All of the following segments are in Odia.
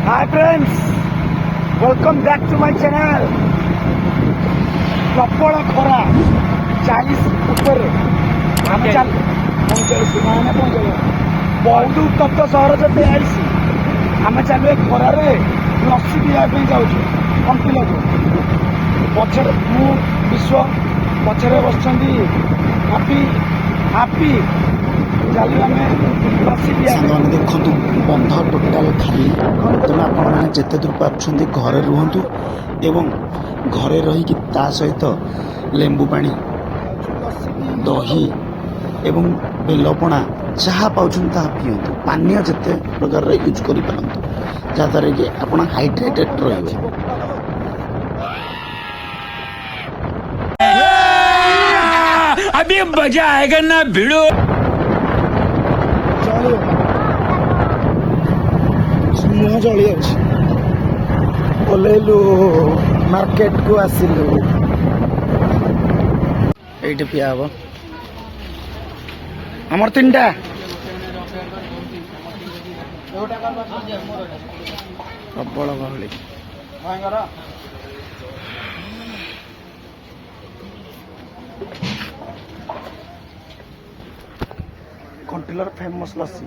Hi friends, welcome back to my channel. ପ୍ରବଳ ଖରା 40 ଉପରେ ଆମେ ଚାଲ 45 ମାନେ 45 ବହୁତ ଉତ୍ତପ୍ତ ସହର ଯେତେ ଆଇସି ଆମେ ଚାଲୁ ଏ ଖରାରେ ଲସି ପିଇବା ପାଇଁ ଯାଉଛୁ କଣ୍ଟିଲକୁ ପଛରେ ମୁଁ ବିଶ୍ୱ ପଛରେ ବସିଛନ୍ତି ହାପି ଚାଲୁ ଆମେ ଲସି ପିଇବା ସାଙ୍ଗମାନେ ଦେଖନ୍ତୁ ବନ୍ଧ ଟୋଟାଲ ଖାଲି। ତେଣୁ ଆପଣମାନେ ଯେତେ ଦୂର ପାରୁଛନ୍ତି ଘରେ ରୁହନ୍ତୁ ଏବଂ ଘରେ ରହିକି ତା ସହିତ ଲେମ୍ବୁ ପାଣି, ଦହି ଏବଂ ବେଲପଣା ଯାହା ପାଉଛନ୍ତି ତାହା ପିଅନ୍ତୁ। ପାନୀୟ ଯେତେ ପ୍ରକାରର ୟୁଜ୍ କରିପାରନ୍ତୁ ଯାହାଦ୍ୱାରା କି ଆପଣ ହାଇଡ୍ରେଟେଡ୍ ରହିବେ। अभी मजा आएगा ना भिड़ो। ମୁହଁ ଜଳି ଯାଉଛି। ଓହ୍ଲେଇଲୁ ମାର୍କେଟକୁ ଆସିଲୁ। ଏଇଠି ପିଆ ହବ ଆମର ତିନିଟା ପ୍ରବଳ ଗହଳି। କଣ୍ଟିଲର ଫେମସ୍ ଲସି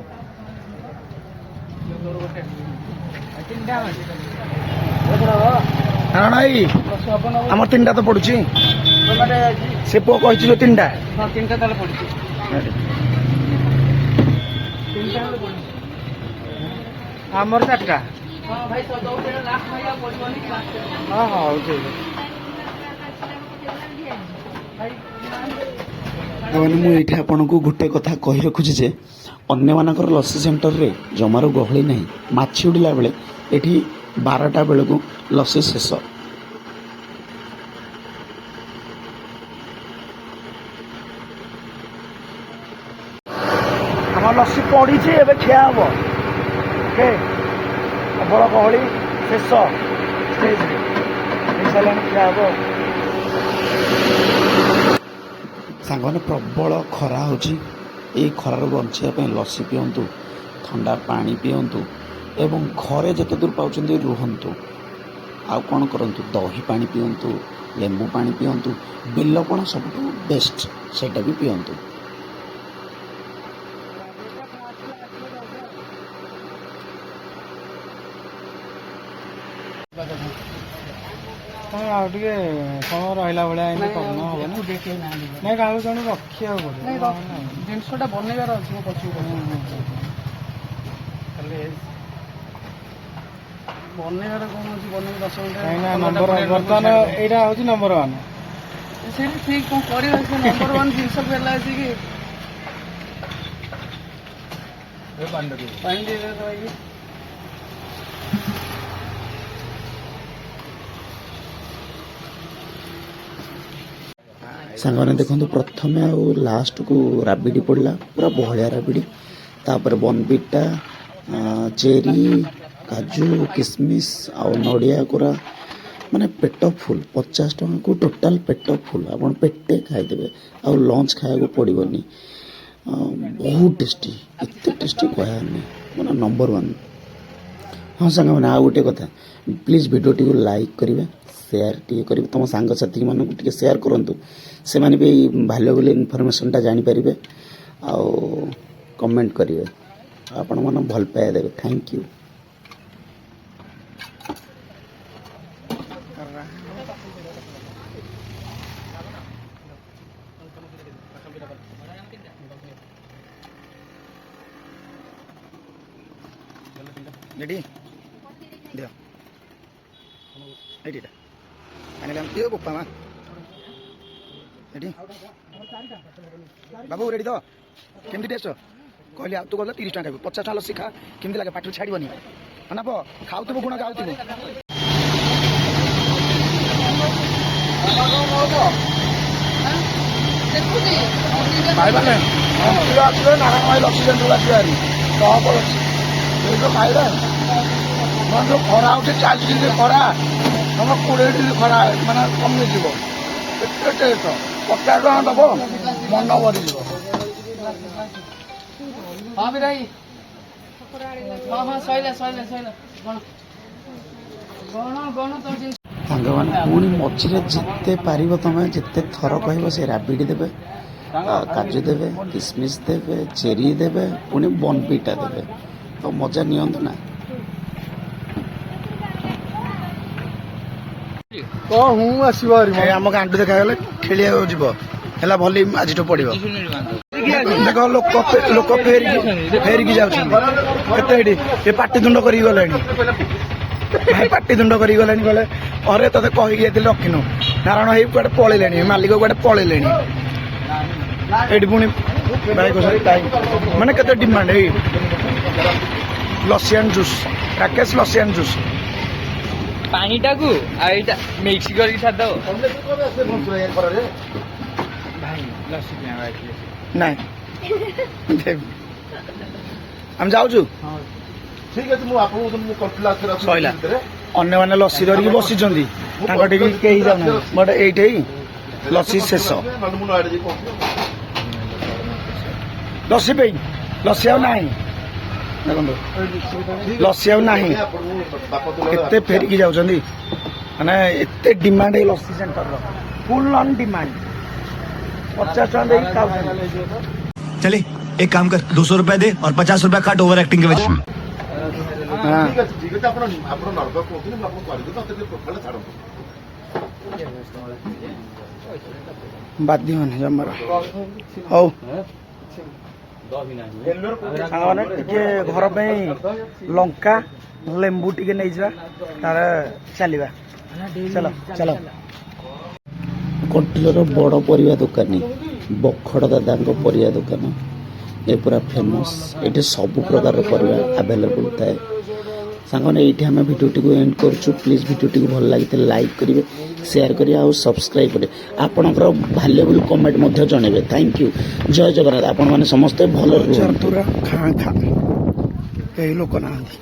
କାରଣ ଏଇ ଆମର ତିନିଟା ତ ପଡୁଛି। ସେ ପୁଅ କହିଛି ଯୋଉ ତିନିଟା ତାହେଲେ ପଡୁଛି। ଆମର ଚାରିଟା। ହଁ ହଉ ଠିକ ମାନେ ମୁଁ ଏଇଠି ଆପଣଙ୍କୁ ଗୋଟେ କଥା କହି ରଖୁଛି ଯେ ଅନ୍ୟମାନଙ୍କର ଲସି ସେଣ୍ଟରରେ ଜମାରୁ ଗହଳି ନାହିଁ। ମାଛି ଉଡ଼ିଲା ବେଳେ ଏଠି 12ଟା ବେଳକୁ ଲସି ଶେଷ। ଆମର ଲସି ପଡିଛି ଏବେ ଖିଆ ହବ। ଓକେ ପ୍ରବଳ ଗହଳି ଶେଷ ଷ୍ଟେଜରେ ହେଇସାରିଲାଣି ଖିଆ ହବ। ସାଙ୍ଗମାନେ ପ୍ରବଳ ଖରା ହେଉଛି। ଏଇ ଖରାରୁ ବଞ୍ଚିବା ପାଇଁ ଲସି ପିଅନ୍ତୁ, ଥଣ୍ଡା ପାଣି ପିଅନ୍ତୁ ଏବଂ ଘରେ ଯେତେ ଦୂର ପାଉଛନ୍ତି ରୁହନ୍ତୁ। ଆଉ କ'ଣ କରନ୍ତୁ, ଦହି ପାଣି ପିଅନ୍ତୁ, ଲେମ୍ବୁ ପାଣି ପିଅନ୍ତୁ, ବେଲପଣା ସବୁଠୁ ବେଷ୍ଟ, ସେଇଟା ବି ପିଅନ୍ତୁ। ଆଉ ଟିକେ ସମୟ ରହିଲା ଭଳିଆ ଏମିତି କର୍ମ ହବନି। ନାଇଁ କାହାକୁ ଜଣେ ରଖିବାକୁ ପଡ଼ିବ। ଜିନିଷଟା ବନେଇବାର ଅଛି ମୋ ପଛକୁ ଖାଲି ବନେଇବାର କ'ଣ ଅଛି? ବନେଇ 10 ମିନିଟ୍ କାହିଁକିନା ନମ୍ବର ବର୍ତ୍ତମାନ ଏଇଟା ହେଉଛି ନମ୍ବର 1। ସେଇଟା ଠିକ୍ କ'ଣ କରିବା? ସେ ନମ୍ବର 1 ଜିନିଷକୁ ହେଲା ଆସିକି ପାଣି ଦେଇଦେବେ କହିକି। ସାଙ୍ଗମାନେ ଦେଖନ୍ତୁ ପ୍ରଥମେ ଆଉ ଲାଷ୍ଟକୁ ରାବିଡ଼ି ପଡ଼ିଲା, ପୁରା ବହଳିଆ ରାବିଡ଼ି। ତାପରେ ବନବିଟା, ଚେରି, କାଜୁ, କିସମିସ୍ ଆଉ ନଡ଼ିଆ କୋରା, ମାନେ ପେଟ ଫୁଲ୍। 50 ଟଙ୍କାକୁ ଟୋଟାଲ ପେଟ ଫୁଲ୍। ଆପଣ ପେଟେ ଖାଇଦେବେ ଆଉ ଲଞ୍ଚ ଖାଇବାକୁ ପଡ଼ିବନି। ବହୁତ ଟେଷ୍ଟି, ଏତେ ଟେଷ୍ଟି କହିବାର ନାହିଁ, ମାନେ ନମ୍ବର 1। ହଁ ସାଙ୍ଗମାନେ ଆଉ ଗୋଟେ କଥା, ପ୍ଲିଜ୍ ଭିଡ଼ିଓଟିକୁ ଲାଇକ୍ କରିବେ, ସେୟାର ଟିକେ କରିବେ, ତୁମ ସାଙ୍ଗସାଥିମାନଙ୍କୁ ଟିକେ ସେୟାର କରନ୍ତୁ, ସେମାନେ ବି ଭାଲ୍ୟୁଏବଲ୍ ଇନଫର୍ମେସନ୍ଟା ଜାଣିପାରିବେ। ଆଉ କମେଣ୍ଟ କରିବେ, ଆପଣମାନେ ଭଲ ପାଇବା ଦେବେ। Thank you. ରେଡ଼ି ଦିଅ ଏଇଟା ଆଣିଲେ ଆମେ ଦିଅ ବୋପା ମା ରେଡ଼ି ବାବୁ ରେଡ଼ି ତ କେମିତି ଟେଷ୍ଟ କହିଲି? ଆଉ ତୁ ଗଲେ 30 ଟଙ୍କା ଖାଇବୁ, 50 ଟଙ୍କା ଲସି ଖା, କେମିତି ଲାଗେ? ପାଟିରୁ ଛାଡ଼ିବନି। ନା ପ ଖାଉଥିବୁ ଗୁଣ ଗାଉଥିବୁ। ଖାଇବାନେ ଆସିଲେ ନାରାୟଣ ଭାଇ ଲସି ସେଣ୍ଟର ଆସିବାରି ଟପ ଅଛି ସେଇଠୁ ଖାଇଲେ। ଯେଉଁ ଖରା ହେଉଛି 40 ଡିଗ୍ରୀ ଖରା, ତମ 20 ଡିଗ୍ରୀ ଖରା ମାନେ କମିଯିବ। ଏତେ ଟେଷ୍ଟ 50 ଟଙ୍କା ଦେବ ମନ ଭରିଯିବ। ହଁ ବି ଭାଇ, ହଁ ସଇଲା କ'ଣ ସାଙ୍ଗମାନେ ପୁଣି ମଝିରେ ଯେତେ ପାରିବ ତମେ ଯେତେ ଥର କହିବ ସେ ରାବିଡ଼ି ଦେବେ, କାଜୁ ଦେବେ, କିସମିସ୍ ଦେବେ, ଚେରି ଦେବେ, ପୁଣି ବନବିଟା ଦେବେ। ତ ମଜା ନିଅନ୍ତୁ ନା। ଏ ଆମ ଗାଣ୍ଡୁ ଦେଖାଗଲେ ଖେଳିବାକୁ ଯିବ ହେଲା, ଭଲି ଆଜିଠୁ ପଡିବ। ଦେଖ ଲୋକ ଫେରିକି ଯାଉଛନ୍ତି କେତେ ଏଠି, ଏ ପାଟିତୁଣ୍ଡ କରିକି ଗଲେଣି, ଭାଇ ପାଟିତୁଣ୍ଡ କରିକି ଗଲେଣି। କହିଲେ ଅରେ ତତେ କହିକି ଯାଇଥିଲି ରଖିନୁ, କାରଣ ହେଇ କୁଆଡେ ପଳେଇଲେଣି, ମାଲିକ କୁଆଡେ ପଳେଇଲେଣି। ଏଠି ପୁଣି ଭାଇ ମାନେ କେତେ ଡିମାଣ୍ଡ। ଏଇ ଲସିଆନ୍ ଜୁସ୍, ରାକେଶ ଲସିଆନ୍ ଜୁସ୍। ପାଣିଟାକୁ ଆଉ ଏଇଟା ମିକ୍ସ କରିକି ଛାଡ଼ିଦବ। ନାଇଁ ଆମେ ଯାଉଛୁ। ସଇଲା, ଅନ୍ୟମାନେ ଲସି ଧରିକି ବସିଛନ୍ତି, ତାଙ୍କ ଟିକେ କେହି ଯାଉନାହାନ୍ତି। ବଟ୍ ଏଇଠି ଲସି ଶେଷ। ଲସି ପେଇ ଲସି ଆଉ ନାହିଁ, ଦେଖନ୍ତୁ ଲସି ଆଉ ନାହିଁ। କେତେ ଫେରିକି ଯାଉଛନ୍ତି, ମାନେ ଏତେ ଡିମାଣ୍ଡ ଏଇ ଲସି ସେଣ୍ଟରର, ଫୁଲ୍ ଅନ୍ ଡିମାଣ୍ଡ। 50 ଟଙ୍କା ଦେଇକି ଖାଉଛନ୍ତି। चले एक काम कर 200 रुपए दे और 50 रुपए काट ओवर एक्टिंग के वजह। ବାଧ୍ୟ ମାନେ ଜମାର। ହଉ ସାଙ୍ଗମାନେ ଟିକେ ଘର ପାଇଁ ଲଙ୍କା ଲେମ୍ବୁ ଟିକେ ନେଇଯିବା, ତାର ଚାଲିବା। ଚାଲ ଚାଲ। କଣ୍ଟିଲର ବଡ଼ ପରିବା ଦୋକାନୀ ବଖଡ଼ ଦାଦାଙ୍କ ପରିବା ଦୋକାନ ଏ ପୁରା ଫେମସ୍। ଏଠି ସବୁ ପ୍ରକାରର ପରିବା ଆଭେଲେବୁଲ୍ ଥାଏ। ସାଙ୍ଗମାନେ ଏଇଠି ଆମେ ଭିଡ଼ିଓଟିକୁ ଏଣ୍ଡ କରୁଛୁ। ପ୍ଲିଜ୍ ଭିଡ଼ିଓଟିକୁ ଭଲ ଲାଗିଥିଲେ ଲାଇକ୍ କରିବେ, ସେୟାର କରିବେ ଆଉ ସବସ୍କ୍ରାଇବ୍ କରିବେ। ଆପଣଙ୍କର ଭାଲ୍ୟୁଏବୁଲ୍ କମେଣ୍ଟ ମଧ୍ୟ ଜଣାଇବେ। Thank you. ଜୟ ଜଗନ୍ନାଥ। ଆପଣମାନେ ସମସ୍ତେ ଭଲରେ ରୁହନ୍ତୁ। ପୁରା ଖାଁ ଖାଁ, କେହି ଲୋକ ନାହାନ୍ତି।